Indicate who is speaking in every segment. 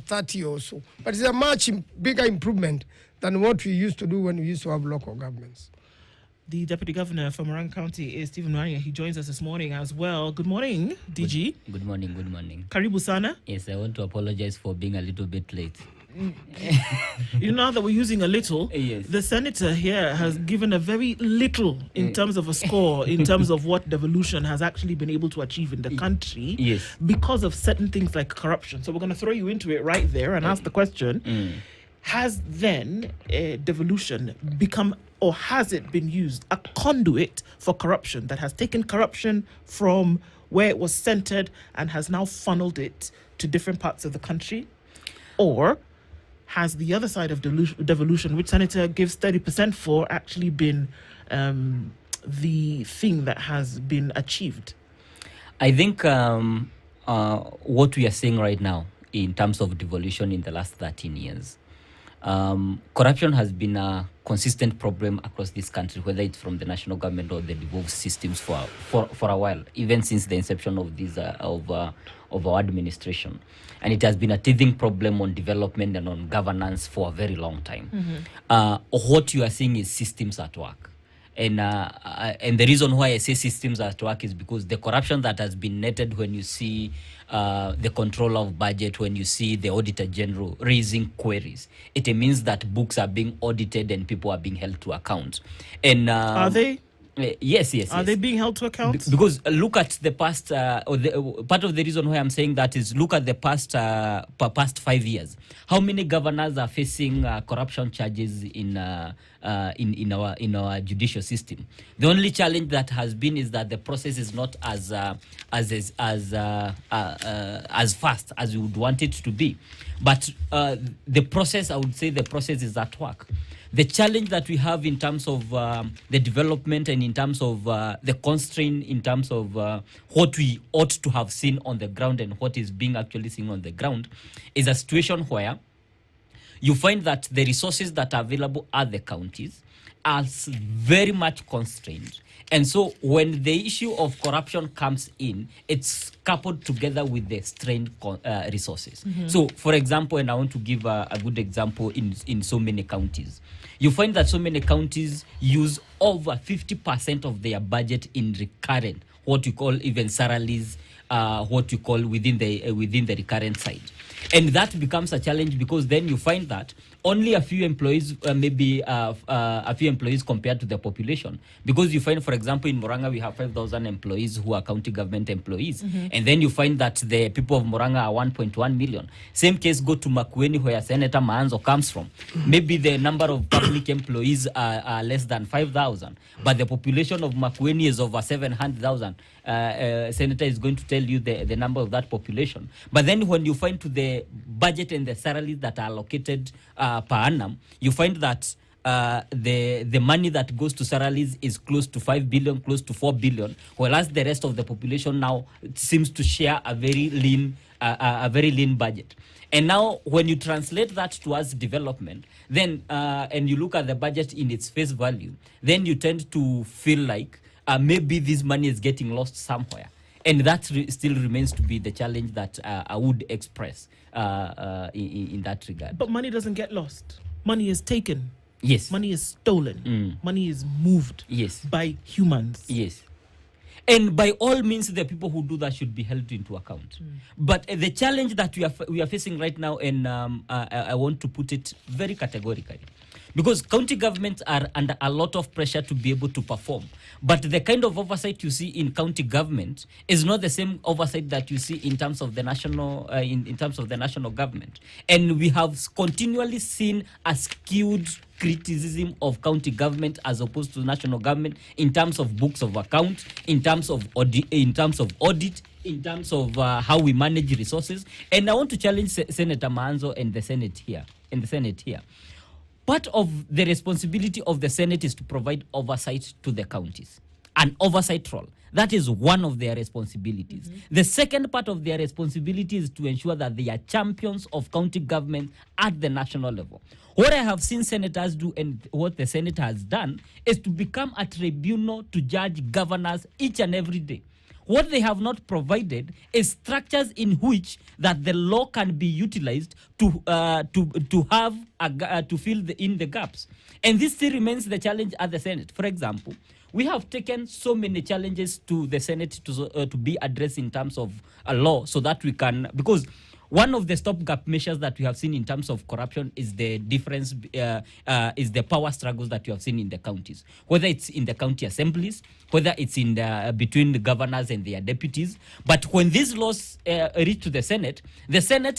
Speaker 1: 30 or so. But it's a much bigger improvement than what we used to do when we used to have local governments.
Speaker 2: The Deputy Governor from Morang County is Stephen Wanya. He joins us this morning as well. Good morning, DG.
Speaker 3: Good morning, good morning.
Speaker 2: Karibu sana.
Speaker 3: Yes, I want to apologize for being a little bit late.
Speaker 2: Now that we're using a little,
Speaker 3: yes.
Speaker 2: The senator here has given a very little in terms of a score, in terms of what devolution has actually been able to achieve in the country,
Speaker 3: yes,
Speaker 2: because of certain things like corruption. So we're going to throw you into it right there and ask the question, has then devolution become, or has it been used, a conduit for corruption that has taken corruption from where it was centered and has now funneled it to different parts of the country? Or has the other side of devolution, which Senator gives 30% for, actually been the thing that has been achieved?
Speaker 3: I think what we are seeing right now in terms of devolution in the last 13 years, corruption has been a consistent problem across this country, whether it's from the national government or the devolved systems for a while, even since the inception of these of our administration. And it has been a teething problem on development and on governance for a very long time. What you are seeing is systems at work. And the reason why I say systems at work is because the corruption that has been netted when you see the control of budget, when you see the Auditor General raising queries, it means that books are being audited and people are being held to account. And
Speaker 2: are they?
Speaker 3: Yes.
Speaker 2: Are they being held to account?
Speaker 3: Because look at the past, part of the reason why I'm saying that is look at the past 5 years. How many governors are facing corruption charges in our judicial system? The only challenge that has been is that the process is not as fast as we would want it to be. But the process, I would say, the process is at work. The challenge that we have in terms of the development and in terms of the constraint, in terms of what we ought to have seen on the ground and what is being actually seen on the ground, is a situation where you find that the resources that are available at the counties are very much constrained. And so when the issue of corruption comes in, it's coupled together with the strained resources. So, for example, and I want to give a good example in so many counties, you find that so many counties use over 50% of their budget in recurrent, what you call even salaries, what you call within the recurrent side. And that becomes a challenge because then you find that only a few employees, maybe a few employees compared to the population. Because you find, for example, in Moranga, we have 5,000 employees who are county government employees. And then you find that the people of Moranga are 1.1 million. Same case, go to Makueni, where Senator Maanzo comes from. Maybe the number of public employees are less than 5,000. But the population of Makueni is over 700,000. Senator is going to tell you the number of that population. But then when you find to the budget and the salaries that are allocated per annum, you find that the money that goes to salaries is close to 5 billion, close to 4 billion, whereas the rest of the population now seems to share a very lean budget. And now when you translate that towards development, then and you look at the budget in its face value, then you tend to feel like maybe this money is getting lost somewhere. And that still remains to be the challenge that I would express in that regard.
Speaker 2: But money doesn't get lost. Money is taken.
Speaker 3: Yes.
Speaker 2: Money is stolen. Money is moved.
Speaker 3: Yes.
Speaker 2: By humans.
Speaker 3: Yes. And by all means, the people who do that should be held into account. But the challenge that we are facing right now, and I want to put it very categorically, because county governments are under a lot of pressure to be able to perform. But the kind of oversight you see in county government is not the same oversight that you see in terms of the national in terms of the national government. And we have continually seen a skewed criticism of county government as opposed to national government in terms of books of account, in terms of audit, in terms of how we manage resources. And I want to challenge Senator Maanzo and the Senate here. Part of the responsibility of the Senate is to provide oversight to the counties, an oversight role. That is one of their responsibilities. The second part of their responsibility is to ensure that they are champions of county government at the national level. What I have seen senators do and what the Senate has done is to become a tribunal to judge governors each and every day. What they have not provided is structures in which that the law can be utilized to have to fill in the gaps. And this still remains the challenge at the Senate. For example, we have taken so many challenges to the Senate to be addressed in terms of a law, so that we can, because one of the stopgap measures that we have seen in terms of corruption is the difference, is the power struggles that you have seen in the counties, whether it's in the county assemblies, whether it's in between the governors and their deputies. But when these laws reach to the Senate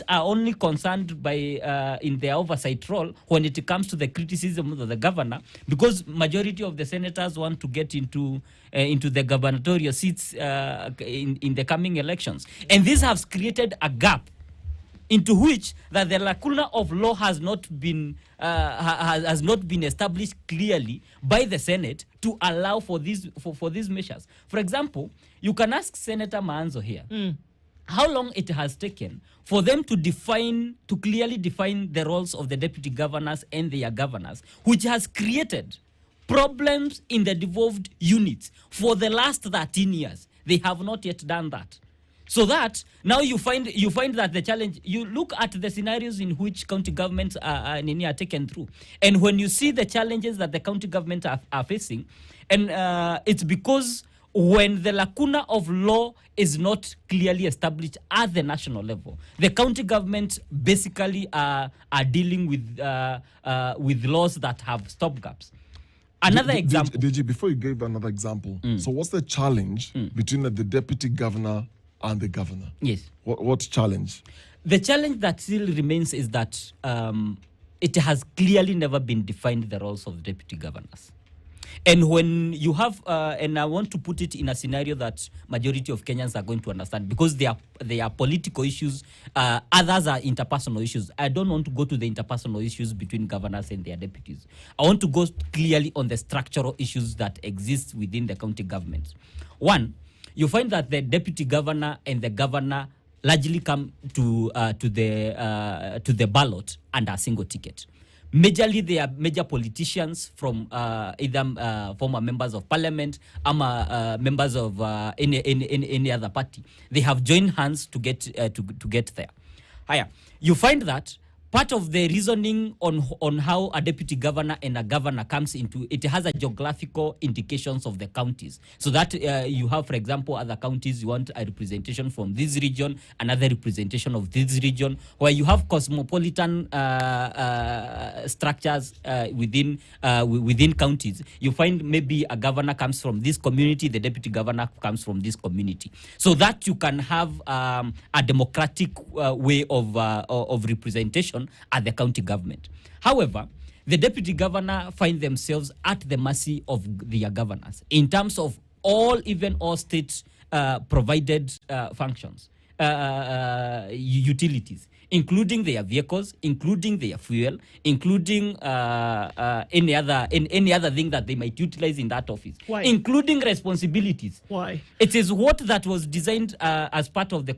Speaker 3: are only concerned by in their oversight role when it comes to the criticism of the governor, because majority of the senators want to get into the gubernatorial seats in the coming elections, and this has created a gap into which that the lacuna of law has not been established clearly by the Senate to allow for these measures. For example, you can ask Senator Maanzo here how long it has taken for them to clearly define the roles of the deputy governors and their governors, which has created problems in the devolved units for the last 13 years. They have not yet done that. So that now you find that the challenge, you look at the scenarios in which county governments are taken through, and when you see the challenges that the county governments are facing, and it's because when the lacuna of law is not clearly established at the national level, the county governments basically are dealing with laws that have stopgaps. Another example.
Speaker 4: DG, before you gave another example, so what's the challenge between the deputy governor and the governor?
Speaker 3: Yes.
Speaker 4: What challenge?
Speaker 3: The challenge that still remains is that it has clearly never been defined the roles of deputy governors. And when you have, and I want to put it in a scenario that majority of Kenyans are going to understand, because they are political issues, others are interpersonal issues. I don't want to go to the interpersonal issues between governors and their deputies. I want to go clearly on the structural issues that exist within the county government. One, you find that the deputy governor and the governor largely come to the ballot under a single ticket. Majorly, they are major politicians from either former members of parliament or members of any other party. They have joined hands to get there. Higher, you find that part of the reasoning on how a deputy governor and a governor comes into it has a geographical indications of the counties. So that you have, for example, other counties, you want a representation from this region, another representation of this region, where you have cosmopolitan structures within counties. You find maybe a governor comes from this community, the deputy governor comes from this community, so that you can have a democratic way of representation at the county government. However, the deputy governor find themselves at the mercy of their governors in terms of all state provided functions, utilities, including their vehicles, including their fuel, including any other thing that they might utilize in that office.
Speaker 2: Why?
Speaker 3: Including responsibilities.
Speaker 2: Why?
Speaker 3: It is what that was designed as part of the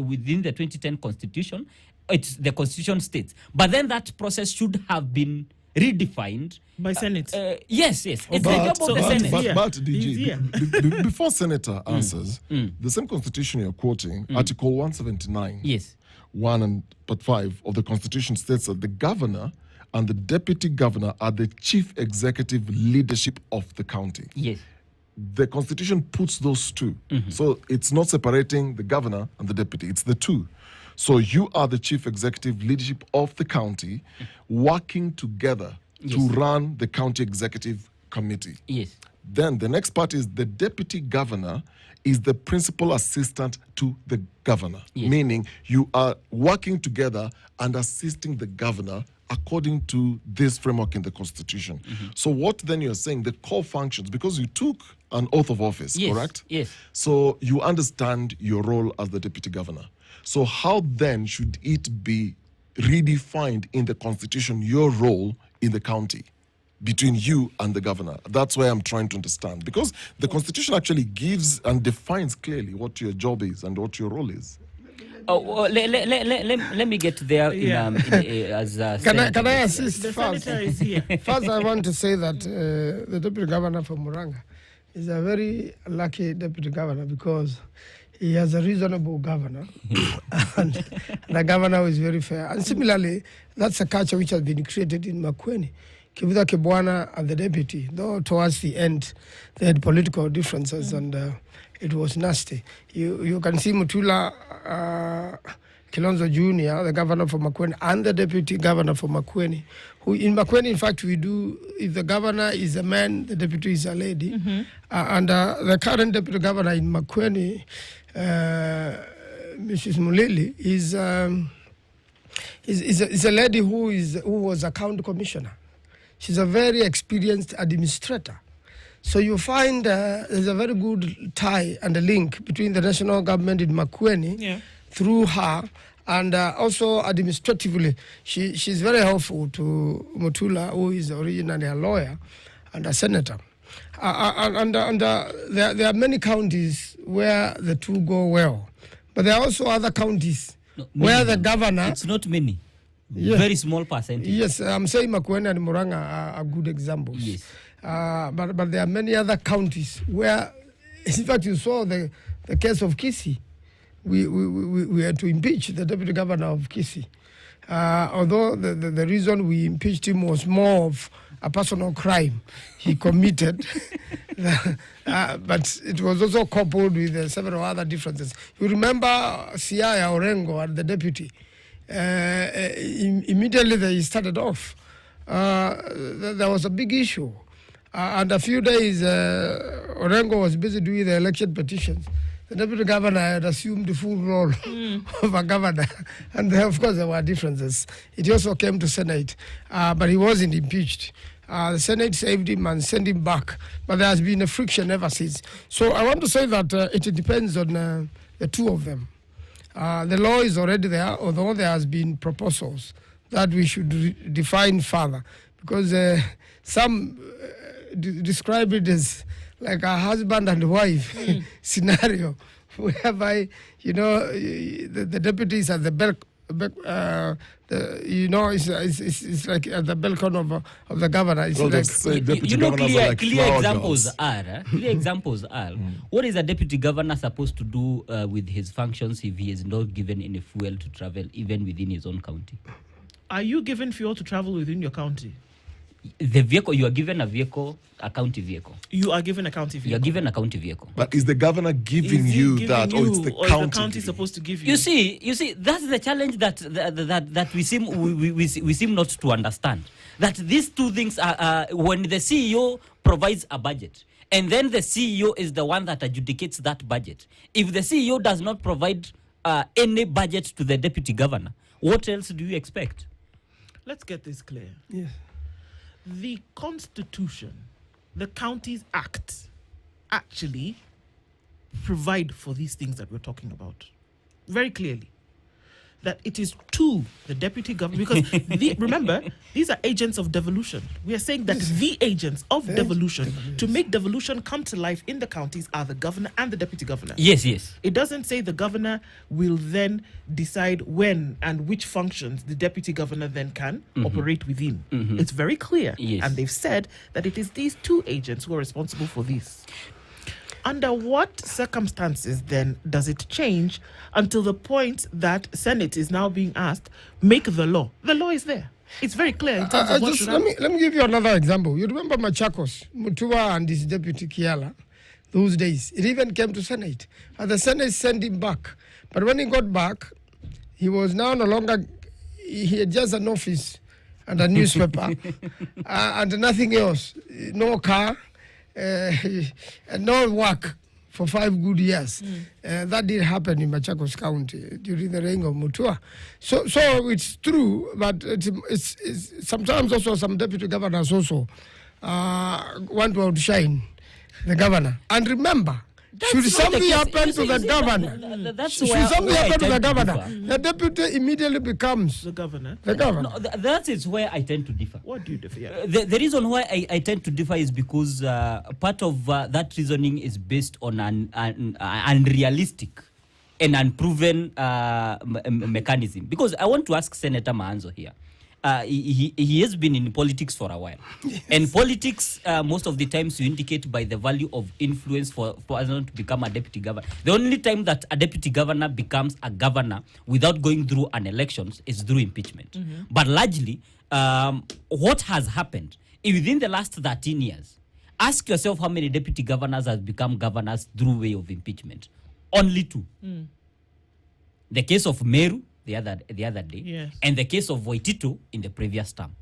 Speaker 3: within the 2010 constitution. It's the constitution states, but then that process should have been redefined
Speaker 2: by Senate.
Speaker 3: Yes. It's the job of the Senate.
Speaker 4: But DG, before Senator answers, the same constitution you're quoting, Article 179,
Speaker 3: yes,
Speaker 4: 1 of the constitution states that the governor and the deputy governor are the chief executive leadership of the county.
Speaker 3: Yes.
Speaker 4: The constitution puts those two. So it's not separating the governor and the deputy, it's the two. So you are the chief executive leadership of the county, working together to run the county executive committee.
Speaker 3: Yes.
Speaker 4: Then the next part is the deputy governor is the principal assistant to the governor, meaning you are working together and assisting the governor according to this framework in the constitution. So what then you're saying, the core functions, because you took an oath of office, correct?
Speaker 3: Yes.
Speaker 4: So you understand your role as the deputy governor. So how then should it be redefined in the constitution, your role in the county between you and the governor? That's why I'm trying to understand, because the constitution actually gives and defines clearly what your job is and what your role is.
Speaker 3: Let me get there.
Speaker 1: Can I assist
Speaker 2: The
Speaker 1: first?
Speaker 2: senator is here.
Speaker 1: First, I want to say that the deputy governor from Muranga He's a very lucky deputy governor because he has a reasonable governor and a governor who is very fair. And similarly, that's a culture which has been created in Makueni. Kivutha Kibwana and the deputy, though towards the end they had political differences and it was nasty. You can see Mutula Kilonzo Jr., the governor for Makueni, and the deputy governor for Makueni, who in Makueni, in fact, we do, if the governor is a man, the deputy is a lady. And the current deputy governor in Makueni, Mrs. Mulili, is a lady who was a county commissioner. She's a very experienced administrator. So you find there's a very good tie and a link between the national government in Makueni through her, and also administratively, she's very helpful to Mutula, who is originally a lawyer and a senator. And there are many counties where the two go well, but there are also other counties where the governor...
Speaker 3: It's not many. Very small percentage.
Speaker 1: Yes, I'm saying Makueni and Murang'a are good examples.
Speaker 3: Yes.
Speaker 1: But there are many other counties where, in fact, you saw the case of Kisii. We had to impeach the deputy governor of Kisii. Although the reason we impeached him was more of a personal crime he committed, but it was also coupled with several other differences. You remember Siaya Orengo and the deputy. Immediately they started off. There was a big issue. And a few days, Orengo was busy doing the election petitions. The deputy governor had assumed the full role of a governor. And of course, there were differences. It also came to Senate, but he wasn't impeached. The Senate saved him and sent him back. But there has been a friction ever since. So I want to say that it depends on the two of them. The law is already there, although there has been proposals that we should define further. Because some describe it as like a husband and wife scenario, whereby, you know, the deputies at the it's like at the balcony of the governor. It's like,
Speaker 3: clear examples are. Clear examples are. What is a deputy governor supposed to do with his functions if he is not given any fuel to travel, even within his own county?
Speaker 2: Are you given fuel to travel within your county?
Speaker 3: The vehicle, you are given a vehicle, a county vehicle.
Speaker 2: You are given a county vehicle.
Speaker 3: You are given a county vehicle.
Speaker 4: But is the governor giving you that, or it's the county?
Speaker 2: Or is the county supposed to give you?
Speaker 3: You see, that's the challenge that we seem not to understand. That these two things are when the CEO provides a budget, and then the CEO is the one that adjudicates that budget. If the CEO does not provide any budget to the deputy governor, what else do you expect?
Speaker 2: Let's get this clear.
Speaker 1: yes.
Speaker 2: The Constitution, the Counties Act, actually provide for these things that we're talking about very clearly. That it is to the deputy governor, because remember, these are agents of devolution. We are saying that the agents of devolution, to make devolution come to life in the counties, are the governor and the deputy governor.
Speaker 3: Yes.
Speaker 2: It doesn't say the governor will then decide when and which functions the deputy governor then can operate within. It's very clear.
Speaker 3: Yes.
Speaker 2: And they've said that it is these two agents who are responsible for this. Under what circumstances then does it change until the point that Senate is now being asked, make the law? The law is there. It's very clear in terms of what should happen.
Speaker 1: Let me give you another example. You remember Machakos, Mutua and his deputy Kiala, those days. It even came to Senate. And the Senate sent him back. But when he got back, he was now no longer, he had just an office and a newspaper and nothing else. No car. And no work for 5 good years. That did happen in Machakos County during the reign of Mutua. So it's true, but it's sometimes also some deputy governors also want to outshine the governor. And remember, should something happen to the governor, the deputy immediately becomes
Speaker 2: The governor.
Speaker 1: the governor.
Speaker 3: No, that is where I tend to differ.
Speaker 2: What do you differ?
Speaker 3: The reason why I tend to differ is because part of that reasoning is based on an unrealistic and unproven mechanism. Because I want to ask Senator Maanzo here. he has been in politics for a while. Yes. And politics, most of the times you indicate by the value of influence for someone to become a deputy governor. The only time that a deputy governor becomes a governor without going through an election is through impeachment. But largely, what has happened within the last 13 years, ask yourself how many deputy governors have become governors through way of impeachment. Only 2. The case of Meru the other day,
Speaker 2: yes,
Speaker 3: and the case of Waitito in the previous term.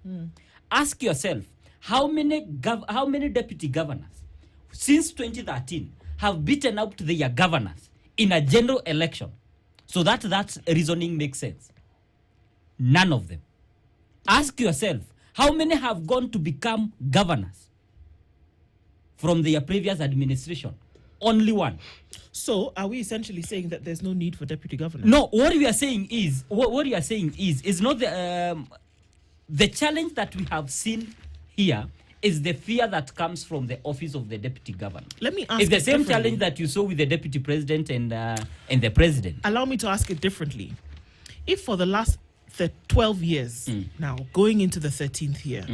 Speaker 3: Ask yourself how many deputy governors since 2013 have beaten out their governors in a general election, so that reasoning makes sense. None of them. Ask yourself how many have gone to become governors from their previous administration. Only 1.
Speaker 2: So, are we essentially saying that there's no need for deputy governor?
Speaker 3: No, what we are saying is is not the challenge that we have seen here is the fear that comes from the office of the deputy governor.
Speaker 2: Let me ask.
Speaker 3: It's the same challenge that you saw with the deputy president and the president.
Speaker 2: Allow me to ask it differently. If for the last 12 years now, going into the 13th year,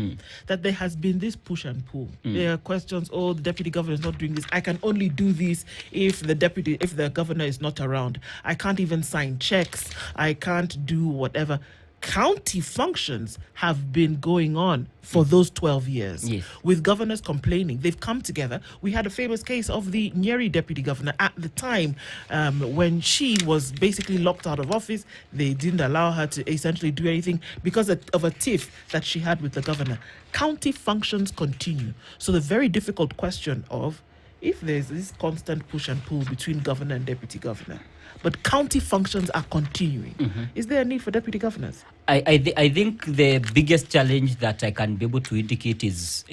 Speaker 2: that there has been this push and pull. There are questions, the deputy governor is not doing this. I can only do this if the governor is not around. I can't even sign checks. I can't do whatever. County functions have been going on for those 12 years,
Speaker 3: yes,
Speaker 2: with governors complaining. They've come together. We had a famous case of the Nyeri deputy governor at the time when she was basically locked out of office. They didn't allow her to essentially do anything because of a tiff that she had with the governor. County functions continue. So the very difficult question of, if there's this constant push and pull between governor and deputy governor, but county functions are continuing, is there a need for deputy governors?
Speaker 3: I think the biggest challenge that I can be able to indicate is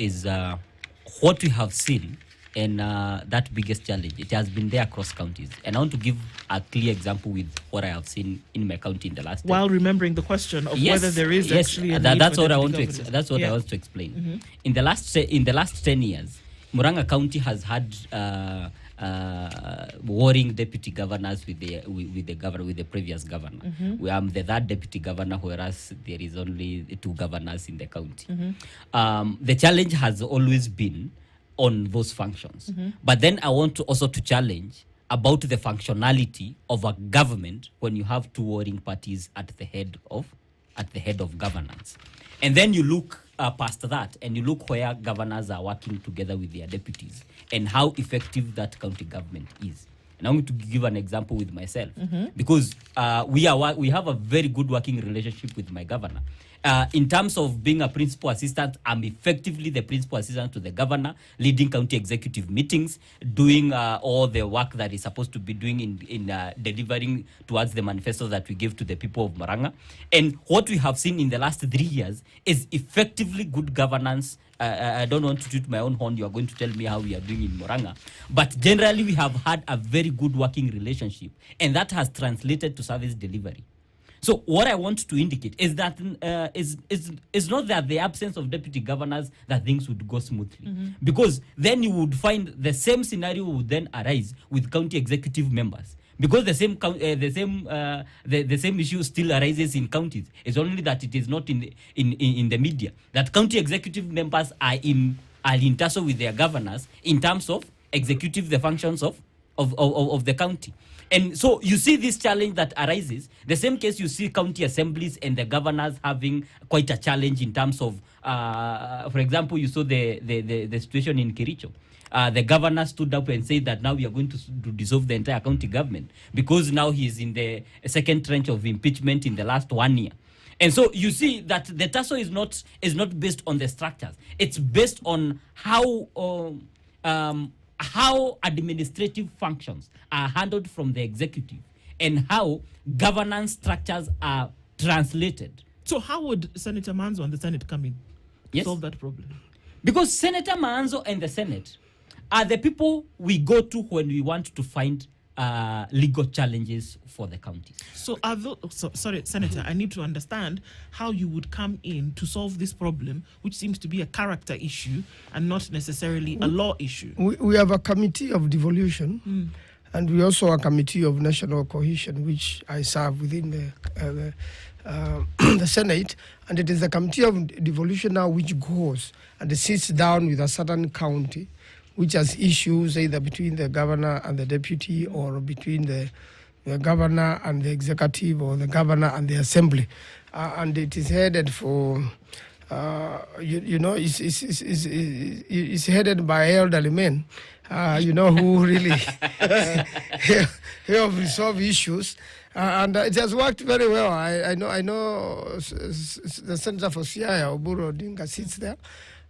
Speaker 3: what we have seen, and that biggest challenge, it has been there across counties. And I want to give a clear example with what I have seen in my county in the last
Speaker 2: while remembering the question of whether there is actually a need
Speaker 3: that's
Speaker 2: for
Speaker 3: what I
Speaker 2: deputy
Speaker 3: want to
Speaker 2: governors.
Speaker 3: that's what I want to explain. In the last 10 years, Murang'a County has had warring deputy governors with the previous governor. We am the 3rd deputy governor, whereas there is only 2 governors in the county. The challenge has always been on those functions. But then I want to also challenge about the functionality of a government when you have 2 warring parties at the head of governance. And then you look past that and you look where governors are working together with their deputies and how effective that county government is. And I'm going to give an example with myself because we have a very good working relationship with my governor. In terms of being a principal assistant, I'm effectively the principal assistant to the governor, leading county executive meetings, doing all the work that is supposed to be doing in delivering towards the manifesto that we give to the people of Murang'a. And what we have seen in the last 3 years is effectively good governance. I don't want to toot my own horn. You are going to tell me how we are doing in Murang'a. But generally, we have had a very good working relationship, and that has translated to service delivery. So what I want to indicate is that is not that the absence of deputy governors that things would go smoothly, because then you would find the same scenario would then arise with county executive members, because the same issue still arises in counties. It's only that it is not in the media, that county executive members are in tussle with their governors in terms of executive the functions of the county. And so you see this challenge that arises. The same case you see county assemblies and the governors having quite a challenge in terms of, for example, you saw the situation in Kericho. The governor stood up and said that now we are going to dissolve the entire county government because now he is in the second trench of impeachment in the last 1 year. And so you see that the tussle is not based on the structures. It's based on how administrative functions are handled from the executive and how governance structures are translated.
Speaker 2: So how would Senator Maanzo and the Senate come in to solve that problem?
Speaker 3: Because Senator Maanzo and the Senate are the people we go to when we want to find legal challenges for the counties.
Speaker 2: So, sorry, Senator, I need to understand how you would come in to solve this problem, which seems to be a character issue and not necessarily a law issue.
Speaker 1: We have a committee of devolution, and we also have a committee of national cohesion, which I serve within the Senate, and it is the Committee of Devolution now which goes and sits down with a certain county which has issues either between the governor and the deputy, or between the governor and the executive, or the governor and the assembly. And it is headed for, it's headed by elderly men, who really help resolve issues. And it has worked very well. I know the Senator for Siaya, Oburu Odinga, sits there,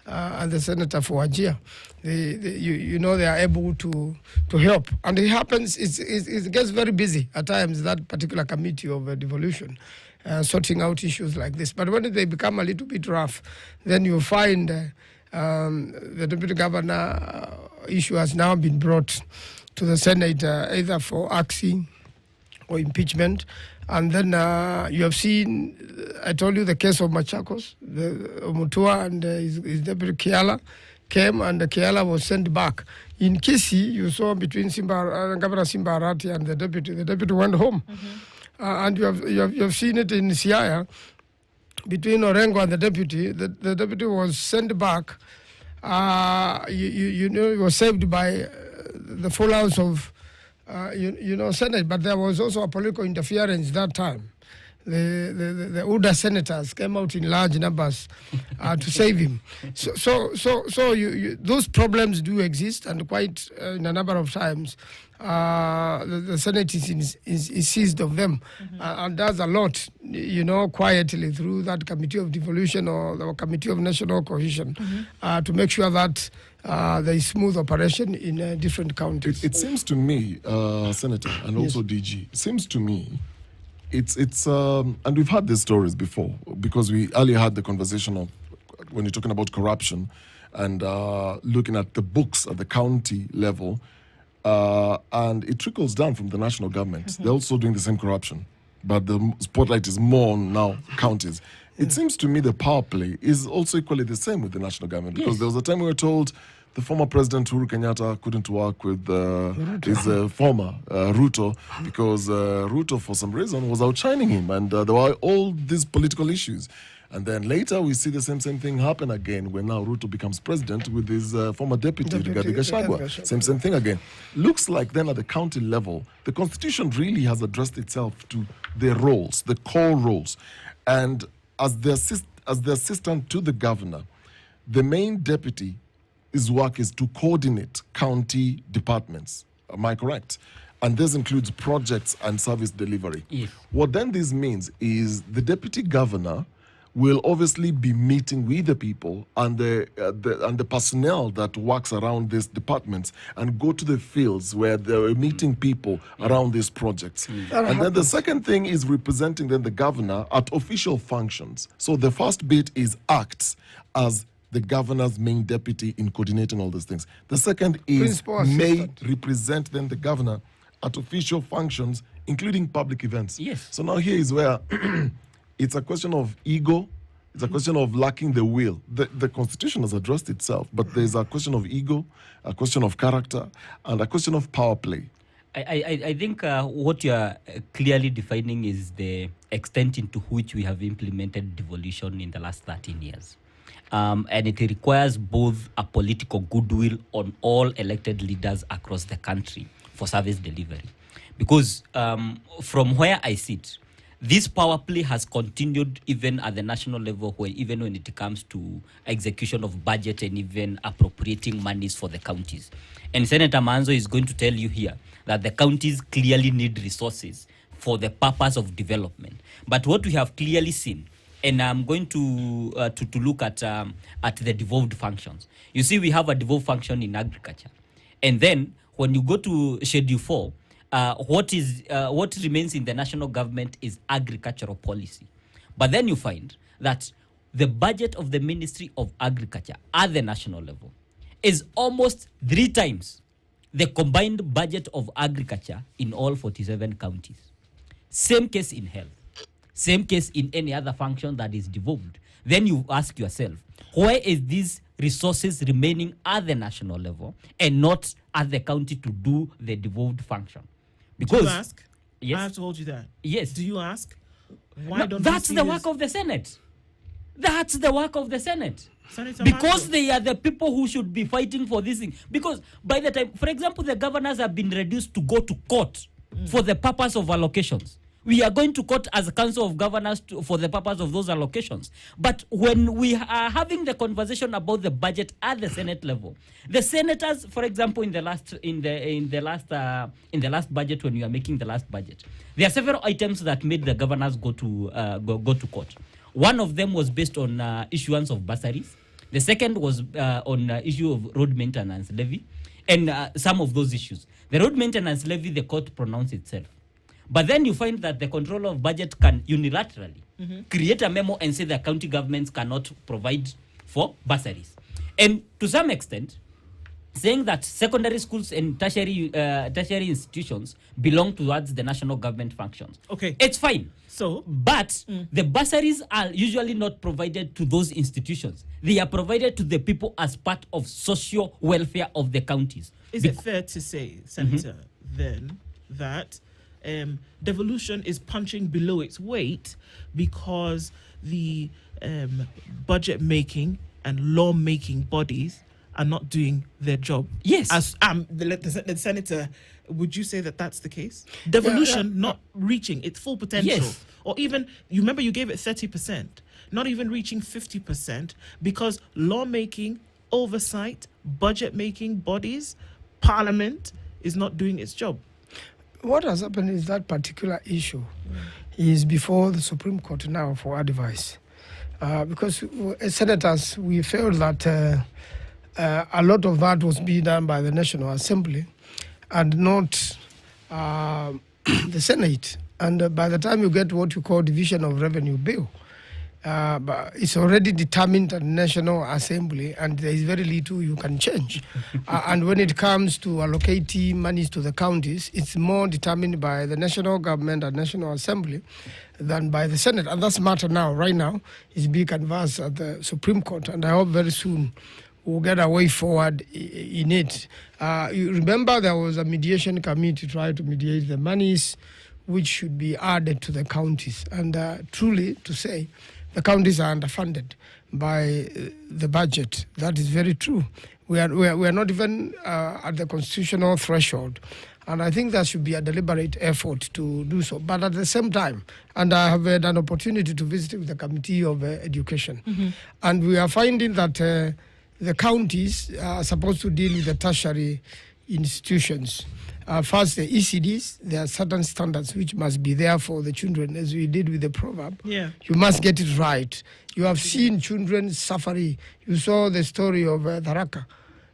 Speaker 1: and the Senator for Wajir. They are able to help. And it happens, it gets very busy at times, that particular committee of devolution, sorting out issues like this. But when they become a little bit rough, then you find the deputy governor issue has now been brought to the Senate, either for axing or impeachment. And then you have seen, I told you the case of Machakos, Mutua and his deputy Kiala came, and Kiala was sent back. In Kisii, you saw between Governor Simba Arati and the deputy went home. And you have seen it in Siaya, between Orengo and the deputy was sent back. He was saved by the full house of Senate, but there was also a political interference that time. The UDA senators came out in large numbers to save him. So those problems do exist, and quite in a number of times the Senate is seized of them, and does a lot, quietly through that Committee of Devolution or the Committee of National Cohesion to make sure that there is smooth operation in different counties.
Speaker 4: It seems to me, Senator, and also DG, it seems to me it's and we've had these stories before, because we earlier had the conversation of when you're talking about corruption and looking at the books at the county level, and it trickles down from the national government. They're also doing the same corruption, but the spotlight is more on now counties. It seems to me the power play is also equally the same with the national government, because there was a time we were told the former president Uhuru Kenyatta couldn't work with his former Ruto, because Ruto for some reason was outshining him, and there were all these political issues. And then later we see the same thing happen again when now Ruto becomes president with his former deputy Rigathi Gachagua. Same thing again. Looks like then at the county level, the constitution really has addressed itself to their roles, the core roles. And as the assistant to the governor, the main deputy, his work is to coordinate county departments. Am I correct? And this includes projects and service delivery.
Speaker 3: Yes.
Speaker 4: What then this means is the deputy governor will obviously be meeting with the people and the personnel that works around these departments, and go to the fields where they're meeting people around these projects. And then the second thing is representing then the governor at official functions. So the first bit is acts as the governor's main deputy in coordinating all these things. The second is may represent then the governor at official functions, including public events.
Speaker 3: Yes.
Speaker 4: So now here is where it's a question of ego. It's a question of lacking the will. The Constitution has addressed itself, but there's a question of ego, a question of character, and a question of power play.
Speaker 3: I think what you are clearly defining is the extent into which we have implemented devolution in the last 13 years. And it requires both a political goodwill on all elected leaders across the country for service delivery. Because from where I sit, this power play has continued even at the national level, even when it comes to execution of budget and even appropriating monies for the counties. And Senator Maanzo is going to tell you here that the counties clearly need resources for the purpose of development. But what we have clearly seen, and I'm going to look at the devolved functions. You see, we have a devolved function in agriculture. And then when you go to Schedule 4, what remains in the national government is agricultural policy. But then you find that the budget of the Ministry of Agriculture at the national level is almost 3 times the combined budget of agriculture in all 47 counties. Same case in health. Same case in any other function that is devolved. Then you ask yourself, where is these resources remaining at the national level and not at the county to do the devolved function? Because
Speaker 2: do you ask?
Speaker 3: Yes.
Speaker 2: I have told you that.
Speaker 3: Yes.
Speaker 2: Do you ask? Why
Speaker 3: No,
Speaker 2: don't we
Speaker 3: that's
Speaker 2: see
Speaker 3: the
Speaker 2: his-
Speaker 3: work of the Senate. That's the work of the Senate.
Speaker 2: Senator
Speaker 3: Because
Speaker 2: Maanzo?
Speaker 3: they are the people who should be fighting for this thing. Because by the time, for example, the governors have been reduced to go to court for the purpose of allocations. We are going to court as a council of governors for the purpose of those allocations. But when we are having the conversation about the budget at the Senate level, the senators, for example, in the last budget, when we are making the last budget, there are several items that made the governors go to court. One of them was based on issuance of bursaries. The second was on issue of road maintenance levy, and some of those issues. The road maintenance levy, the court pronounced itself. But then you find that the controller of budget can unilaterally create a memo and say that county governments cannot provide for bursaries. And to some extent, saying that secondary schools and tertiary institutions belong towards the national government functions.
Speaker 2: Okay.
Speaker 3: It's fine.
Speaker 2: So,
Speaker 3: But the bursaries are usually not provided to those institutions. They are provided to the people as part of social welfare of the counties.
Speaker 2: is it fair to say, Senator, then, that devolution is punching below its weight because the budget making and law making bodies are not doing their job?
Speaker 3: Yes.
Speaker 2: As the senator, would you say that that's the case? Devolution not reaching its full potential,
Speaker 3: Yes.
Speaker 2: or even, you remember you gave it 30%, not even reaching 50% because lawmaking, oversight, budget making bodies, parliament is not doing its job.
Speaker 1: What has happened is that particular issue is before the Supreme Court now for advice. Because as senators, we felt that a lot of that was being done by the National Assembly and not the Senate. And by the time you get what you call Division of Revenue Bill, but it's already determined at the National Assembly, and there is very little you can change. And when it comes to allocating monies to the counties, it's more determined by the national government and National Assembly than by the Senate. And that's matter now. Right now, is being advanced at the Supreme Court, and I hope very soon we'll get a way forward in it. You remember there was a mediation committee to try to mediate the monies which should be added to the counties. And truly, to say, the counties are underfunded by the budget. That is very true. We are not even at the constitutional threshold. And I think there should be a deliberate effort to do so. But at the same time, and I have had an opportunity to visit with the Committee of Education, and we are finding that the counties are supposed to deal with the tertiary institutions. First, the ECDs, there are certain standards which must be there for the children, as we did with the proverb.
Speaker 2: Yeah.
Speaker 1: You must get it right. You have seen children suffering. You saw the story of Tharaka.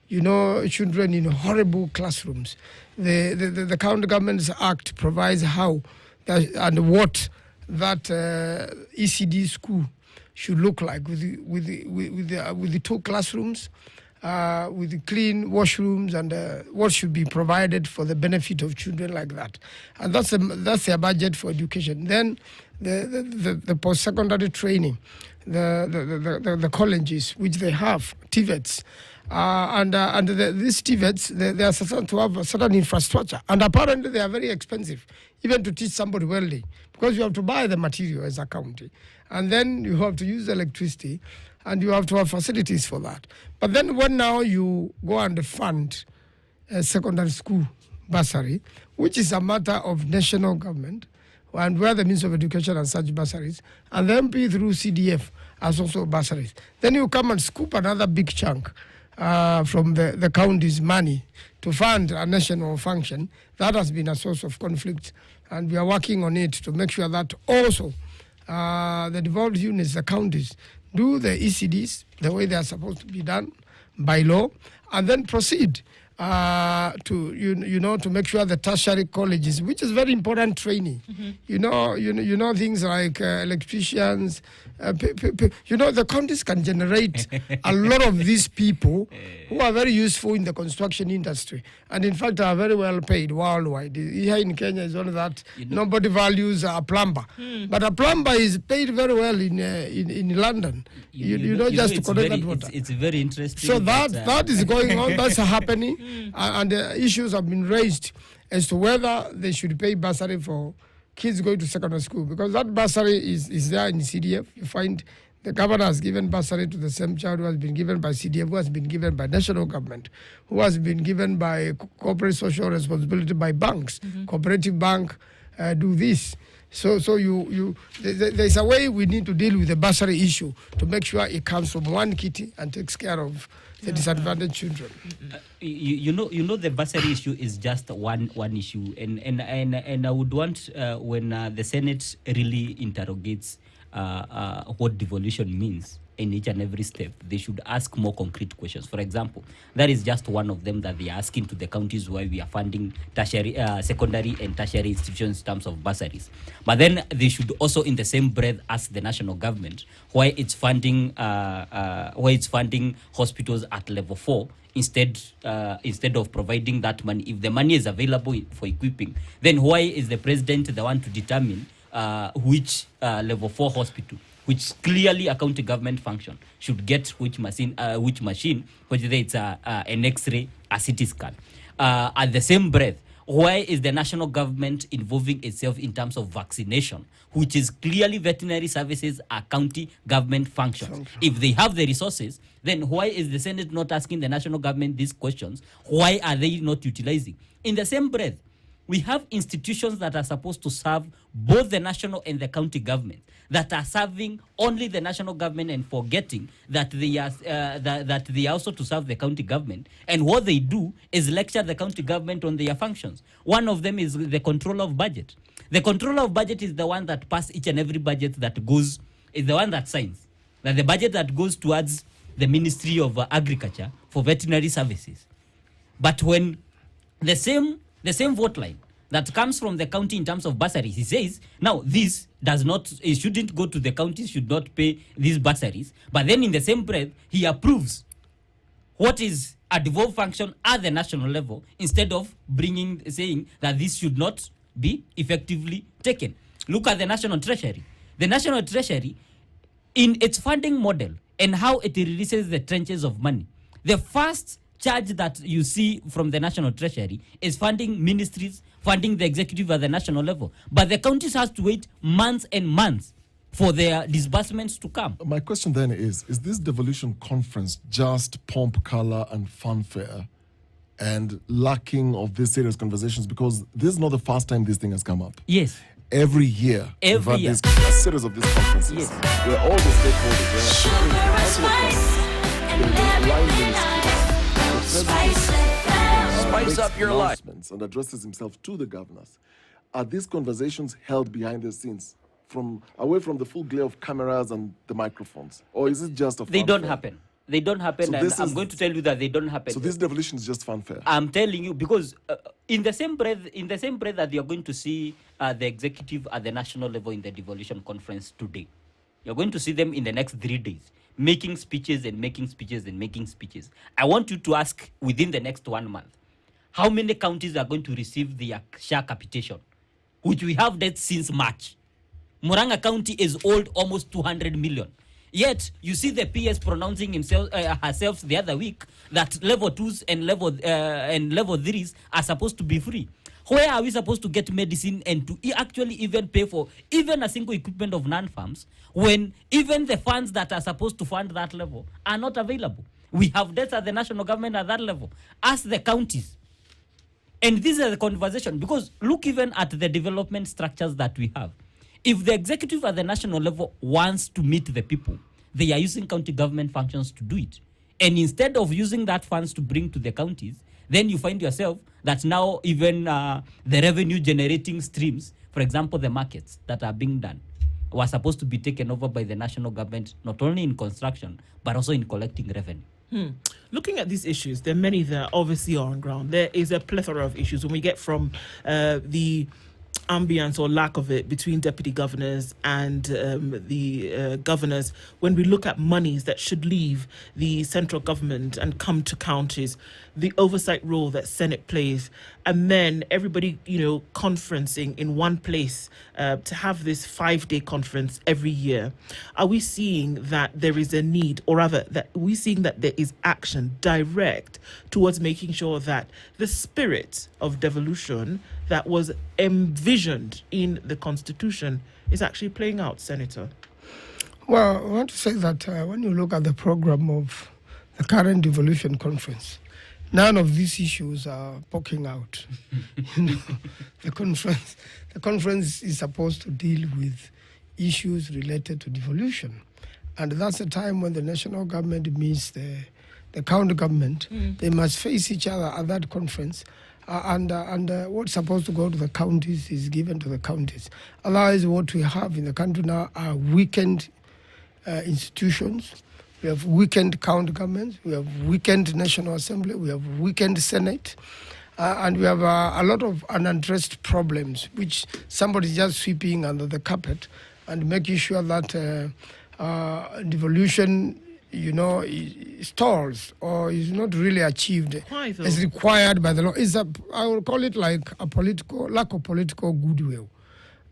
Speaker 1: You know, children in horrible classrooms. The County Governments Act provides how and what that ECD school should look like with the 2 classrooms, with the clean washrooms, and what should be provided for the benefit of children like that. And that's their budget for education. Then the post-secondary training, the colleges which they have, TVETs, these TVETs, they are certain to have a certain infrastructure, and apparently they are very expensive, even to teach somebody welding, because you have to buy the material as a county, and then you have to use electricity, and you have to have facilities for that. But then when now you go and fund a secondary school bursary, which is a matter of national government, and where the Ministry of Education and such bursaries, and the MP through CDF as also bursaries, then you come and scoop another big chunk from the county's money to fund a national function. That has been a source of conflict, and we are working on it to make sure that also the devolved units, the counties, do the ECDs the way they are supposed to be done by law, and then proceed to make sure the tertiary colleges, which is very important training. You know things like electricians. The counties can generate a lot of these people who are very useful in the construction industry, and in fact are very well paid worldwide. Here in Kenya is only that nobody values a plumber, but a plumber is paid very well in London. Just to connect that water.
Speaker 3: It's very interesting.
Speaker 1: So that is going on. That's happening, and issues have been raised as to whether they should pay bursary for kids going to secondary school, because that bursary is there in CDF. You find the governor has given bursary to the same child who has been given by CDF, who has been given by national government, who has been given by corporate social responsibility by banks. Cooperative bank do this. So there's a way we need to deal with the bursary issue to make sure it comes from one kitty and takes care of the disadvantaged children.
Speaker 3: You know the bursary issue is just one issue, and I would want when the Senate really interrogates what devolution means in each and every step, they should ask more concrete questions. For example, that is just one of them that they are asking to the counties why we are funding tertiary, secondary and tertiary institutions in terms of bursaries. But then they should also, in the same breath, ask the national government why it's funding hospitals at level 4 instead of providing that money. If the money is available for equipping, then why is the president the one to determine which level 4 hospital, which clearly a county government function, should get which machine, whether it's an X-ray, a CT scan. At the same breath, why is the national government involving itself in terms of vaccination, which is clearly veterinary services are county government functions? If they have the resources, then why is the Senate not asking the national government these questions? Why are they not utilizing? In the same breath, we have institutions that are supposed to serve both the national and the county government that are serving only the national government and forgetting that they are also to serve the county government. And what they do is lecture the county government on their functions. One of them is the control of budget. The control of budget is the one that passes each and every budget that goes, is the one that signs. That the budget that goes towards the Ministry of Agriculture for veterinary services. But when the same vote line that comes from the county in terms of bursaries, he says, now this does not, it shouldn't go to the counties, should not pay these bursaries. But then in the same breath, he approves what is a devolved function at the national level instead of saying that this should not be effectively taken. Look at the National Treasury. The National Treasury, in its funding model and how it releases the trenches of money, the first charge that you see from the National Treasury is funding ministries, funding the executive at the national level. But the counties has to wait months and months for their disbursements to come.
Speaker 4: My question then is this devolution conference just pomp, color, and fanfare and lacking of these serious conversations? Because this is not the first time this thing has come up.
Speaker 3: Yes.
Speaker 4: Every year,
Speaker 3: Every year.
Speaker 4: a series of these conferences
Speaker 3: Yes.
Speaker 4: where all the stakeholders,
Speaker 5: Spice up your life.
Speaker 4: And addresses himself to the governors. Are these conversations held behind the scenes, away from the full glare of cameras and the microphones, or is it just a fanfare?
Speaker 3: They don't happen. They don't happen,
Speaker 4: So
Speaker 3: and
Speaker 4: this
Speaker 3: I'm
Speaker 4: is-
Speaker 3: going to tell you that they don't happen.
Speaker 4: So this devolution is just fanfare.
Speaker 3: I'm telling you because in the same breath that you're going to see the executive at the national level in the devolution conference today, you're going to see them in the next 3 days making speeches and making speeches and making speeches. I want you to ask within the next 1 month, how many counties are going to receive their share capitation, which we have that since March. Muranga County is owed almost 200 million. Yet, you see the PS pronouncing herself the other week that level 2s and level 3s are supposed to be free. Where are we supposed to get medicine and to actually even pay for even a single equipment of non-farms when even the funds that are supposed to fund that level are not available? We have debts at the national government at that level. Ask the counties. And this is the conversation, because look even at the development structures that we have. If the executive at the national level wants to meet the people, they are using county government functions to do it. And instead of using that funds to bring to the counties, then you find yourself that now even the revenue generating streams, for example, the markets that are being done, were supposed to be taken over by the national government, not only in construction, but also in collecting revenue.
Speaker 2: Looking at these issues, there are many that obviously are on ground. There is a plethora of issues when we get from the ambience or lack of it between deputy governors and the governors. When we look at monies that should leave the central government and come to counties, the oversight role that Senate plays, and then everybody, conferencing in one place to have this 5-day conference every year. Are we seeing that there is a need, or rather that we're seeing that there is action direct towards making sure that the spirit of devolution that was envisioned in the Constitution is actually playing out, Senator?
Speaker 1: Well, I want to say that when you look at the program of the current Devolution Conference, none of these issues are poking out. You know, the conference is supposed to deal with issues related to devolution. And that's a time when the national government meets the county government. They must face each other at that conference. And what's supposed to go to the counties is given to the counties. Otherwise, what we have in the country now are weakened institutions. We have weakened county governments. We have weakened National Assembly. We have weakened Senate. And we have a lot of unaddressed problems, which somebody is just sweeping under the carpet and making sure that devolution, stalls or is not really achieved as required by the law. I will call it like a lack of political goodwill.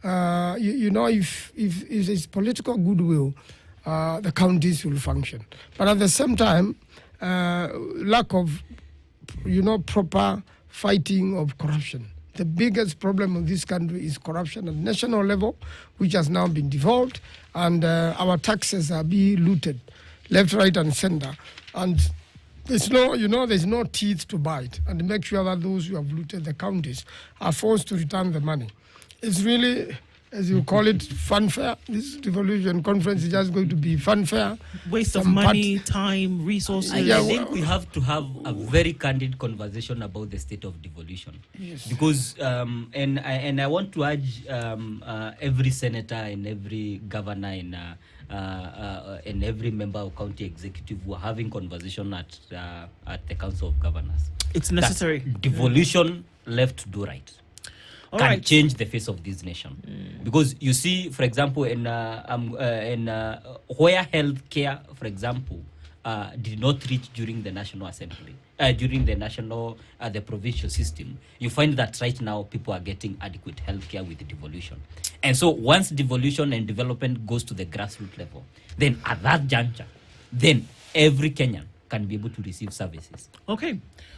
Speaker 1: If it's political goodwill, the counties will function. But at the same time, lack of, proper fighting of corruption. The biggest problem of this country is corruption at national level, which has now been devolved, and our taxes are being looted left, right, and center. And there's no teeth to bite, and make sure that those who have looted the counties are forced to return the money. It's really, as you call it, funfair. This devolution conference is just going to be funfair.
Speaker 2: Waste of money, time, resources.
Speaker 3: I think we have to have a very candid conversation about the state of devolution.
Speaker 1: Yes.
Speaker 3: Because, and I want to urge every senator and every governor and every member of county executive who are having conversation at the Council of Governors.
Speaker 2: It's necessary.
Speaker 3: Devolution left to do right. Can change the face of this nation, because you see, for example, in where healthcare, for example, did not reach during the National Assembly, during the provincial system, you find that right now people are getting adequate healthcare with the devolution. And so once devolution and development goes to the grassroots level, then at that juncture, then every Kenyan can be able to receive services.
Speaker 2: Okay.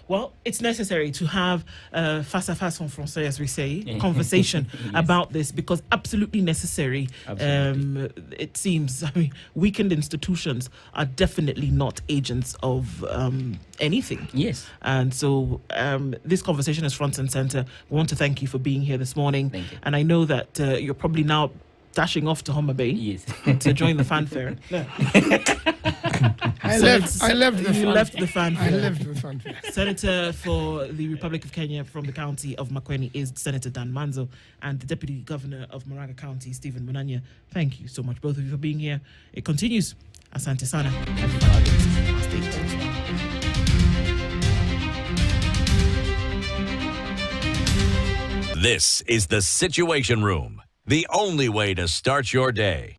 Speaker 2: Well, it's necessary to have face à face en français, as we say, conversation about this, because absolutely necessary. It seems, weakened institutions are definitely not agents of anything.
Speaker 3: Yes.
Speaker 2: And so this conversation is front and center. We want to thank you for being here this morning.
Speaker 3: Thank you.
Speaker 2: And I know that you're probably now dashing off to Homa Bay to join the fanfare.
Speaker 1: I left the fanfare.
Speaker 2: Senator for the Republic of Kenya from the county of Makueni is Senator Dan Maanzo, and the Deputy Governor of Maraga County, Stephen Munanya. Thank you so much, both of you, for being here. It continues. Asante sana.
Speaker 5: This is the Situation Room, the only way to start your day.